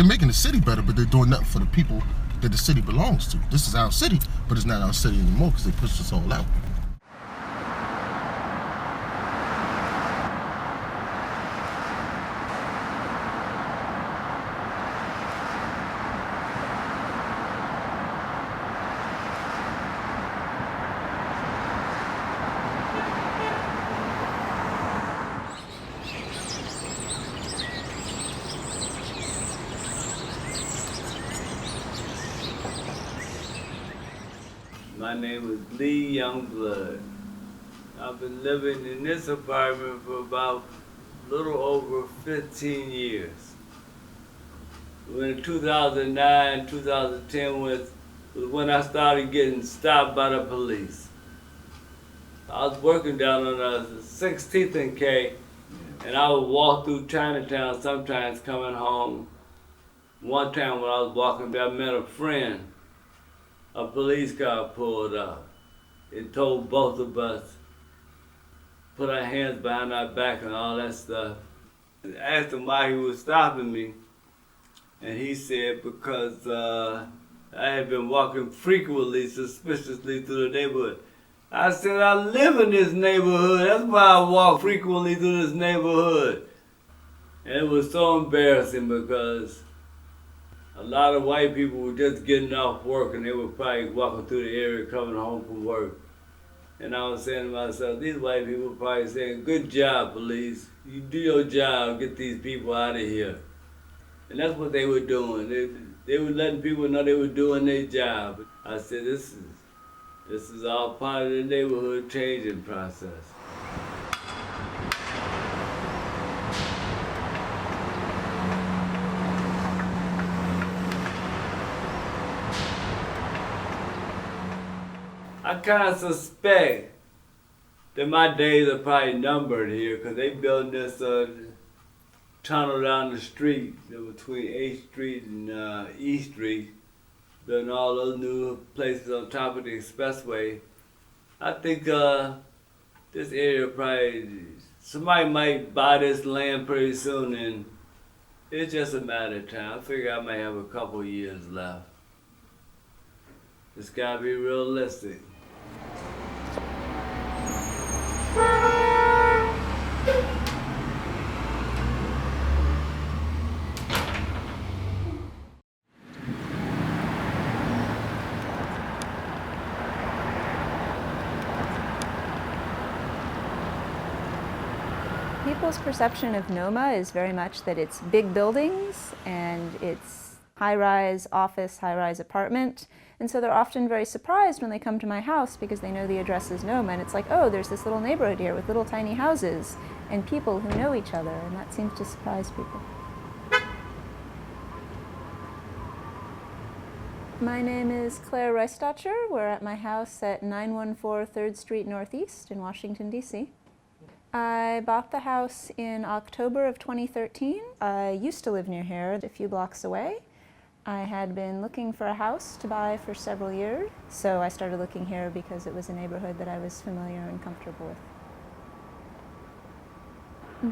They're making the city better, but they're doing nothing for the people that the city belongs to. This is our city, but it's not our city anymore because they pushed us all out. My name is Lee Youngblood. I've been living in this apartment for about a little over 15 years. When 2009, 2010 was when I started getting stopped by the police. I was working down on 16th and K, and I would walk through Chinatown sometimes coming home. One time when I was walking there, I met a friend. A police car pulled up. It told both of us, put our hands behind our back and all that stuff. I asked him why he was stopping me, and he said because I had been walking frequently, suspiciously through the neighborhood. I said, I live in this neighborhood, that's why I walk frequently through this neighborhood. And it was so embarrassing because a lot of white people were just getting off work and they were probably walking through the area coming home from work. And I was saying to myself, these white people were probably saying, good job, police. You do your job, get these people out of here. And that's what they were doing. They were letting people know they were doing their job. I said, this is all part of the neighborhood changing process. I kind of suspect that my days are probably numbered here because they built this tunnel down the street between 8th Street and E Street, building all those new places on top of the expressway. I think this area probably, somebody might buy this land pretty soon and it's just a matter of time. I figure I might have a couple years left. It's gotta be realistic. People's perception of NOMA is very much that it's big buildings and it's high-rise office, high-rise apartment. And so they're often very surprised when they come to my house because they know the address is NOMA. And it's like, oh, there's this little neighborhood here with little tiny houses and people who know each other. And that seems to surprise people. My name is Claire Reistacher. We're at my house at 914 3rd Street Northeast in Washington, D.C. I bought the house in October of 2013. I used to live near here, a few blocks away. I had been looking for a house to buy for several years, so I started looking here because it was a neighborhood that I was familiar and comfortable with.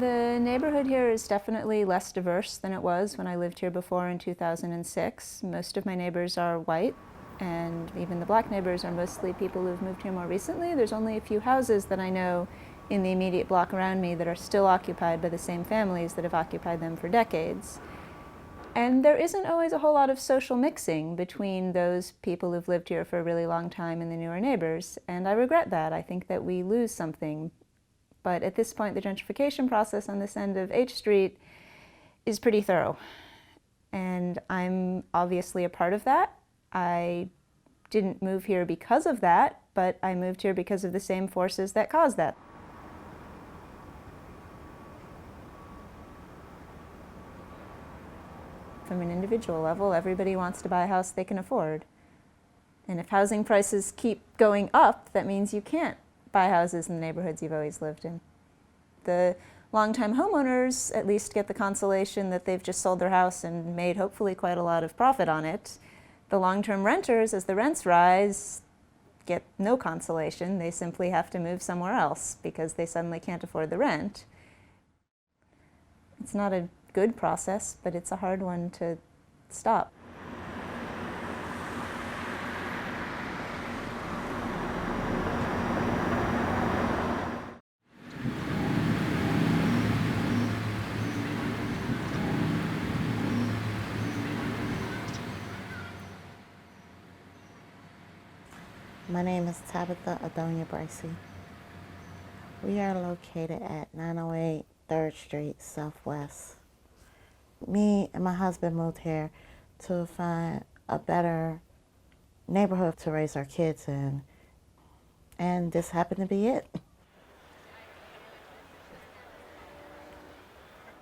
The neighborhood here is definitely less diverse than it was when I lived here before in 2006. Most of my neighbors are white, and even the black neighbors are mostly people who've moved here more recently. There's only a few houses that I know in the immediate block around me that are still occupied by the same families that have occupied them for decades. And there isn't always a whole lot of social mixing between those people who've lived here for a really long time and the newer neighbors, and I regret that. I think that we lose something. But at this point, the gentrification process on this end of H Street is pretty thorough. And I'm obviously a part of that. I didn't move here because of that, but I moved here because of the same forces that caused that. From an individual level, everybody wants to buy a house they can afford. And if housing prices keep going up, that means you can't buy houses in the neighborhoods you've always lived in. The longtime homeowners at least get the consolation that they've just sold their house and made hopefully quite a lot of profit on it. The long-term renters, as the rents rise, get no consolation. They simply have to move somewhere else because they suddenly can't afford the rent. It's not a good process, but it's a hard one to stop. My name is Tabitha Adonia Bracey. We are located at 908 3rd Street Southwest. Me and my husband moved here to find a better neighborhood to raise our kids in, and this happened to be it.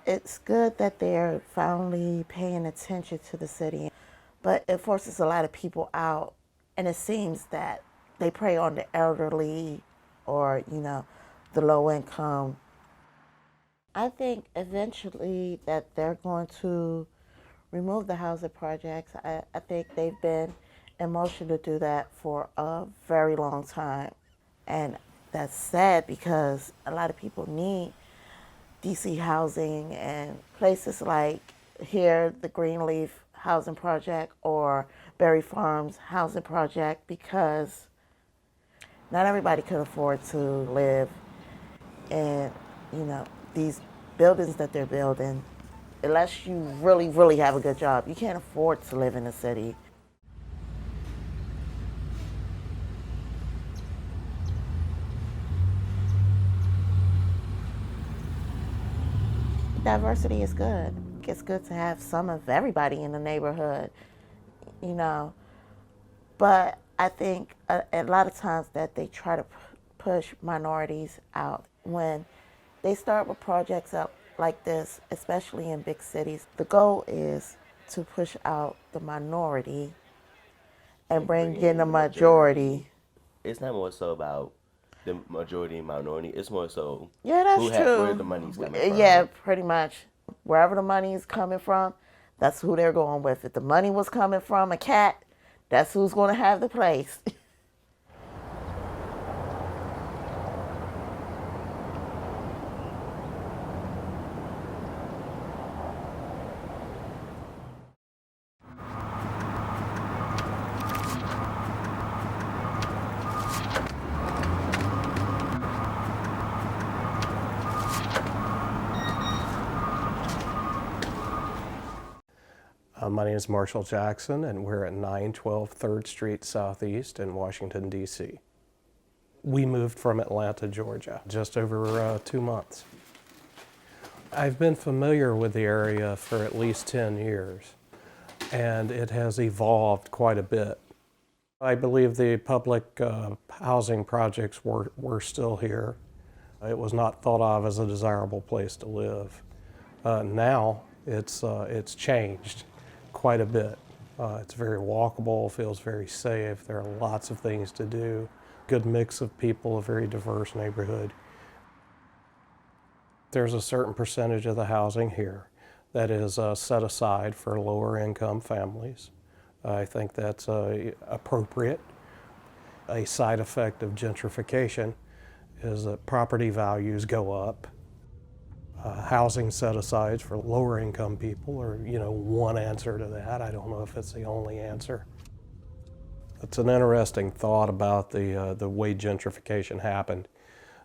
It's good that they're finally paying attention to the city, but it forces a lot of people out, and it seems that they prey on the elderly or, the low income. I think eventually that they're going to remove the housing projects. I think they've been in motion to do that for a very long time. And that's sad because a lot of people need DC housing, and places like here, the Greenleaf Housing Project or Berry Farms Housing Project, because not everybody can afford to live in, these buildings that they're building. Unless you really, really have a good job, you can't afford to live in the city. Diversity is good. It's good to have some of everybody in the neighborhood, But I think a lot of times that they try to push minorities out. When they start with projects up like this, especially in big cities, the goal is to push out the minority and bring in the majority. It's not more so about the majority and minority. It's more so Yeah, that's true. where the money's coming from. Yeah, pretty much. Wherever the money is coming from, that's who they're going with. If the money was coming from a cat, that's who's going to have the place. My name is Marshall Jackson, and we're at 912 3rd Street Southeast in Washington, D.C. We moved from Atlanta, Georgia, just over 2 months. I've been familiar with the area for at least 10 years, and it has evolved quite a bit. I believe the public housing projects were still here. It was not thought of as a desirable place to live. Now it's changed quite a bit. It's very walkable, feels very safe. There are lots of things to do. Good mix of people, a very diverse neighborhood. There's a certain percentage of the housing here that is set aside for lower income families. I think that's appropriate. A side effect of gentrification is that property values go up. Housing set-asides for lower income people are, one answer to that. I don't know if it's the only answer. It's an interesting thought about the way gentrification happened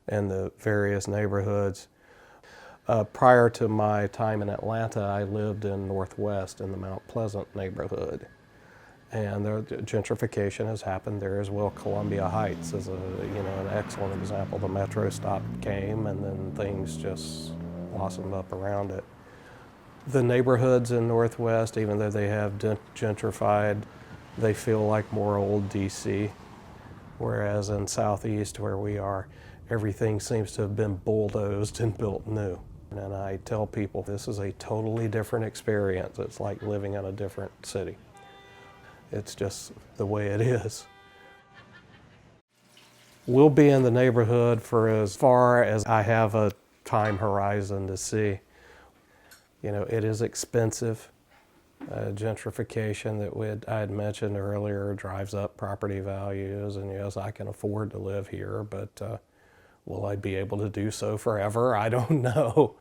in the various neighborhoods. Prior to my time in Atlanta, I lived in Northwest in the Mount Pleasant neighborhood. And the gentrification has happened there as well. Columbia Heights is an excellent example. The metro stop came, and then things just blossomed up around it. The neighborhoods in Northwest, even though they have gentrified, they feel like more old DC. Whereas in Southeast, where we are, everything seems to have been bulldozed and built new. And I tell people this is a totally different experience. It's like living in a different city. It's just the way it is. We'll be in the neighborhood for as far as I have a time horizon to see. It is expensive. Gentrification that I had mentioned earlier drives up property values, and yes, I can afford to live here, but will I be able to do so forever? I don't know.